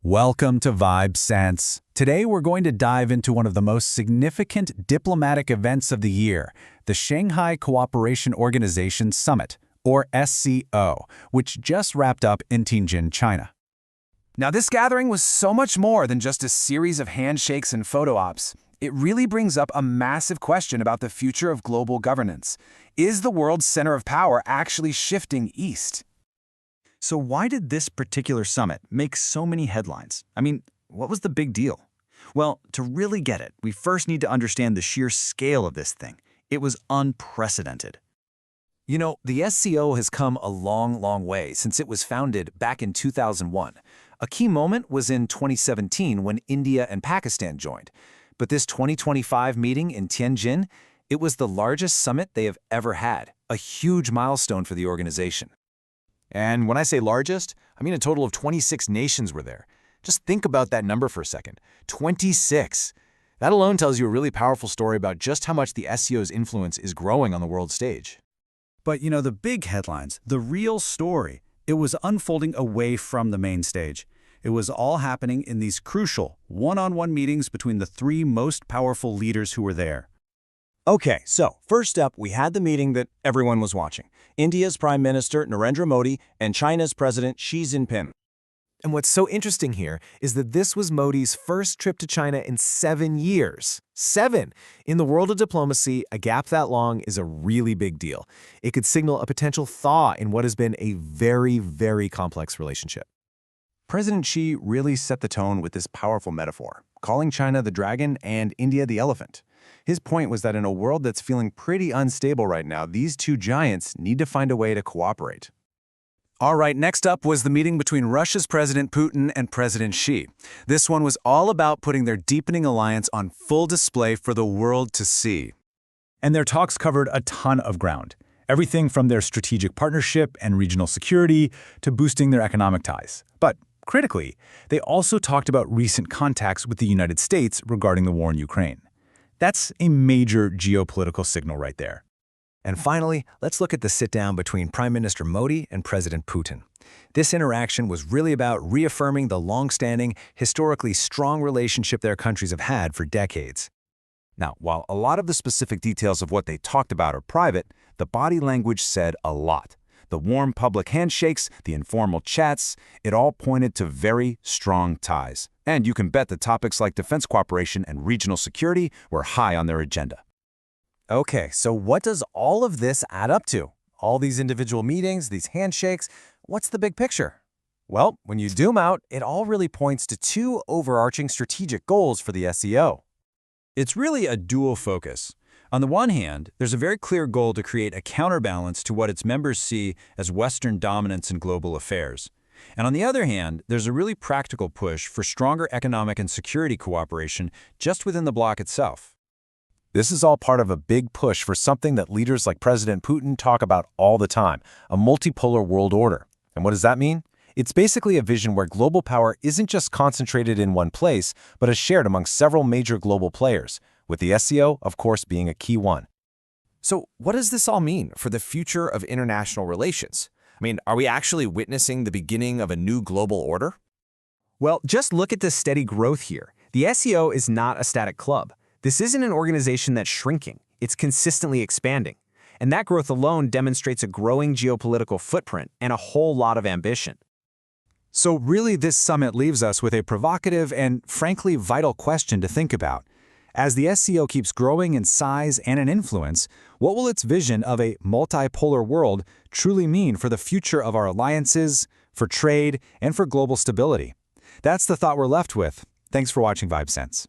Welcome to Vibe Sense. Today we're going to dive into one of the most significant diplomatic events of the year, the Shanghai Cooperation Organization Summit, or SCO, which just wrapped up in Tianjin, China. Now, this gathering was so much more than just a series of handshakes and photo ops. It really brings up a massive question about the future of global governance. Is the world's center of power actually shifting east? So why did this particular summit make so many headlines? I mean, what was the big deal? Well, to really get it, we first need to understand the sheer scale of this thing. It was unprecedented. You know, the SCO has come a long way since it was founded back in 2001. A key moment was in 2017 when India and Pakistan joined. But this 2025 meeting in Tianjin, it was the largest summit they have ever had, a huge milestone for the organization. And when I say largest, I mean a total of 26 nations were there. Just think about that number for a second. 26! That alone tells you a really powerful story about just how much the SCO's influence is growing on the world stage. But you know, the big headlines, the real story, it was unfolding away from the main stage. It was all happening in these crucial one-on-one meetings between the three most powerful leaders who were there. Okay, so first up, we had the meeting that everyone was watching. India's Prime Minister Narendra Modi and China's President Xi Jinping. And what's so interesting here is that this was Modi's first trip to China in 7 years. 7! In the world of diplomacy, a gap that long is a really big deal. It could signal a potential thaw in what has been a very complex relationship. President Xi really set the tone with this powerful metaphor, calling China the dragon and India the elephant. His point was that in a world that's feeling pretty unstable right now, these two giants need to find a way to cooperate. All right, next up was the meeting between Russia's President Putin and President Xi. This one was all about putting their deepening alliance on full display for the world to see. And their talks covered a ton of ground. Everything from their strategic partnership and regional security to boosting their economic ties. But critically, they also talked about recent contacts with the United States regarding the war in Ukraine. That's a major geopolitical signal right there. And finally, let's look at the sit-down between Prime Minister Modi and President Putin. This interaction was really about reaffirming the long-standing, historically strong relationship their countries have had for decades. Now, while a lot of the specific details of what they talked about are private, the body language said a lot. The warm public handshakes, the informal chats, it all pointed to very strong ties. And you can bet that topics like defense cooperation and regional security were high on their agenda. Okay, so what does all of this add up to? All these individual meetings, these handshakes, what's the big picture? Well, when you zoom out, it all really points to two overarching strategic goals for the SCO. It's really a dual focus. On the one hand, there's a very clear goal to create a counterbalance to what its members see as Western dominance in global affairs. And on the other hand, there's a really practical push for stronger economic and security cooperation just within the bloc itself. This is all part of a big push for something that leaders like President Putin talk about all the time, a multipolar world order. And what does that mean? It's basically a vision where global power isn't just concentrated in one place, but is shared among several major global players, with the SCO, of course, being a key one. So what does this all mean for the future of international relations? I mean, are we actually witnessing the beginning of a new global order? Well, just look at the steady growth here. The SCO is not a static club. This isn't an organization that's shrinking. It's consistently expanding. And that growth alone demonstrates a growing geopolitical footprint and a whole lot of ambition. So really, this summit leaves us with a provocative and, frankly, vital question to think about. As the SCO keeps growing in size and in influence, what will its vision of a multipolar world truly mean for the future of our alliances, for trade, and for global stability? That's the thought we're left with. Thanks for watching Vibe Sense.